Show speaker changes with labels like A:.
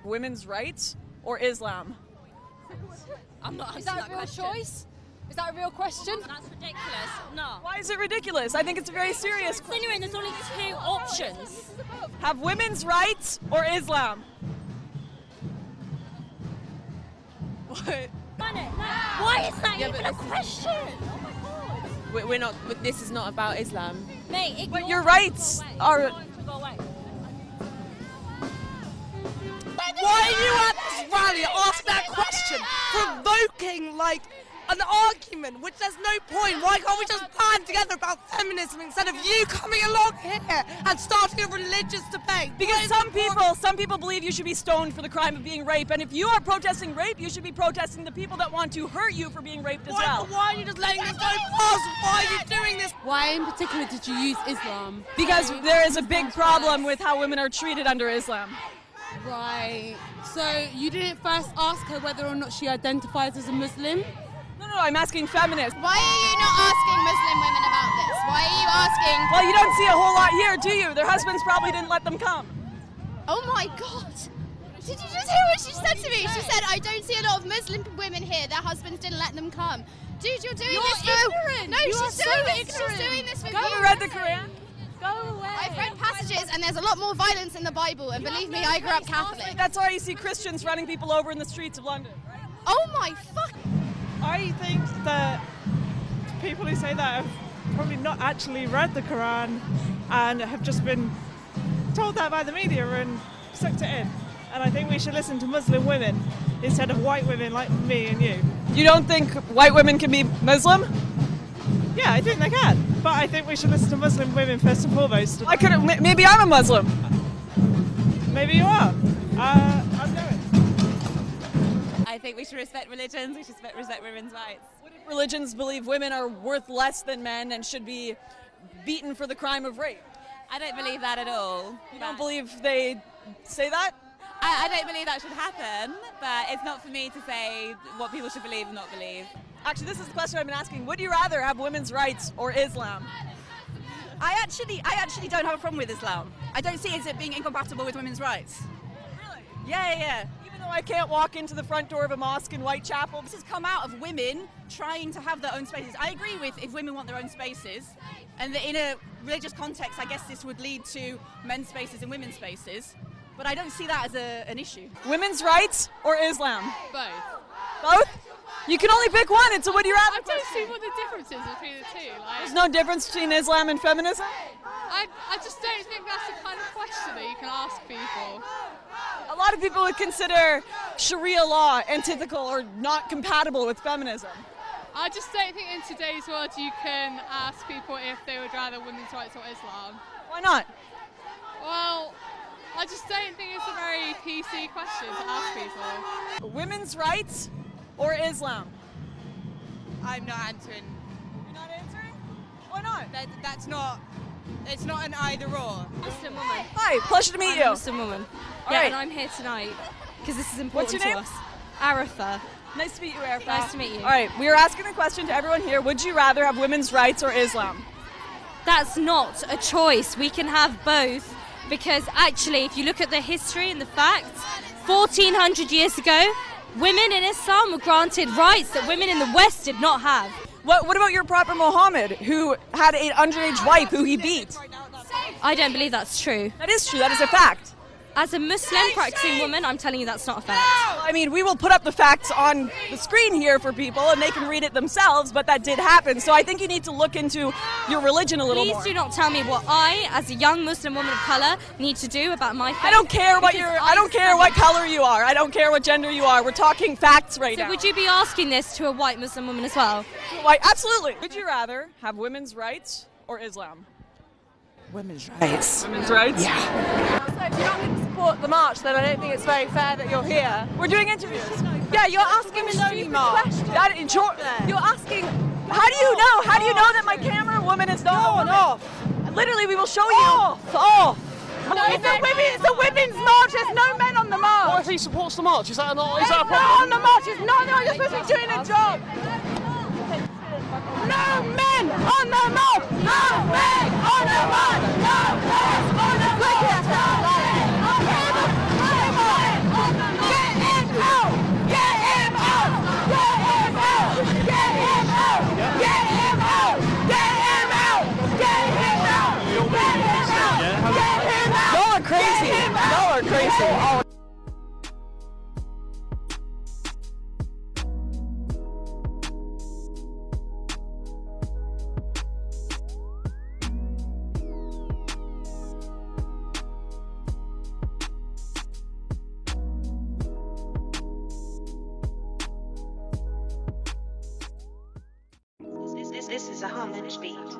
A: women's rights or Islam?
B: I'm not answering
C: Is that a real choice? Is that a real question?
B: That's ridiculous. No.
A: Why is it ridiculous? I think it's a very serious question.
B: Considering there's only two options.
A: Have women's rights or Islam? What?
B: Why is that even a question?
D: We're not. This is not about Islam.
B: Mate,
A: But your rights are...
B: Go away.
E: Why are you at this rally asking that question? Provoking, like, an argument, which there's no point. Why can't we just band together about feminism instead of you coming along here and starting a religious debate?
A: Because some people believe you should be stoned for the crime of being raped, and if you are protesting rape, you should be protesting the people that want to hurt you for being raped as well.
E: Why are you just letting this go past? Why are you doing this?
F: Why in particular did you use Islam?
A: Because there is a big problem with how women are treated under Islam.
F: Right. So you didn't first ask her whether or not she identifies as a Muslim?
A: No, I'm asking feminists.
G: Why are you not asking Muslim women about this? Why are you asking?
A: Well, you don't see a whole lot here, do you? Their husbands probably didn't let them come.
G: Oh my God. Did you just hear what she said to me? She said, I don't see a lot of Muslim women here. Their husbands didn't let them come. Dude, you're doing this for...
F: ignorant.
G: No,
F: You are
G: she's
F: so
G: doing this.
F: ignorant.
G: She's doing this for
A: Have you
G: views.
A: read the Quran?
F: Go away.
G: I've read passages and there's a lot more violence in the Bible, and believe me, I grew up Catholic.
A: That's why you see Christians running people over in the streets of London.
G: Oh my fuck.
H: I think that people who say that have probably not actually read the Quran and have just been told that by the media and sucked it in. And I think we should listen to Muslim women instead of white women like me and you.
A: You don't think white women can be Muslim?
H: Yeah, I think they can. But I think we should listen to Muslim women first and foremost.
A: Maybe I'm a Muslim.
H: Maybe you are. I'm going.
D: I think we should respect religions. We should respect women's rights.
A: What if religions believe women are worth less than men and should be beaten for the crime of rape?
D: I don't believe that at all.
A: You don't believe they say that?
D: I don't believe that should happen, but it's not for me to say what people should believe and not believe.
A: Actually, this is the question I've been asking. Would you rather have women's rights or Islam?
I: I actually don't have a problem with Islam. I don't see it as being incompatible with women's rights.
A: Really?
I: Yeah.
A: Even though I can't walk into the front door of a mosque in Whitechapel?
I: This has come out of women trying to have their own spaces. I agree with if women want their own spaces, and that in a religious context, I guess this would lead to men's spaces and women's spaces. But I don't see that as an issue.
A: Women's rights or Islam?
F: Both.
A: Both? You can only pick one. It's a would you rather
F: I don't see
A: question.
F: what the difference is between the two.
A: There's no difference between Islam and feminism?
F: I just don't think that's the kind of question that you can ask people.
A: A lot of people would consider Sharia law antithetical or not compatible with feminism.
F: I just don't think in today's world you can ask people if they would rather women's rights or Islam.
A: Why not?
F: Well, I just don't think it's a very PC question to ask people.
A: Women's rights or Islam?
D: I'm not answering.
A: You're not answering? Why not?
D: It's not an either or.
J: Muslim woman.
A: Hi, pleasure to meet
J: I'm
A: you.
J: a Muslim woman.
A: All
J: Yeah,
A: right.
J: and I'm here tonight because this is important
A: What's your name?
J: to us. Arafa.
A: Nice to meet you, Erica.
J: Nice to meet you.
A: All right, we are asking a question to everyone here. Would you rather have women's rights or Islam?
J: That's not a choice. We can have both because actually, if you look at the history and the facts, 1400 years ago, women in Islam were granted rights that women in the West did not have.
A: What about your Prophet Muhammad, who had an underage wife who he beat?
J: I don't believe that's true.
A: That is true. That is a fact.
J: As a Muslim practicing woman, I'm telling you that's not a fact.
A: I mean, we will put up the facts on the screen here for people, and they can read it themselves, but that did happen. So I think you need to look into your religion a little more.
J: Please do not tell me what I, as a young Muslim woman of colour, need to do about my faith.
A: I don't care what I don't care what color you are. I don't care what gender you are. We're talking facts right now.
J: So would you be asking this to a white Muslim woman as well?
A: Why, absolutely. Would you rather have women's rights or Islam?
E: Women's rights.
A: Women's rights?
E: Yeah.
C: So if you're not going to support the march, then I don't think it's very fair that you're here.
A: We're doing interviews.
C: Yeah, you're asking a stupid question.
A: You're asking. How do you know? How do you know that my camera woman is not a woman? Literally, we will show you.
C: Off. No, it's a women's march. There's no men on the march.
K: What if he supports the march? Is that a problem?
C: No on the march. It's not. No, you're supposed to be doing a job. No men on the march. No men on the march. No men on the march. No men on the march. Oh.
L: This is a Harmonic beat.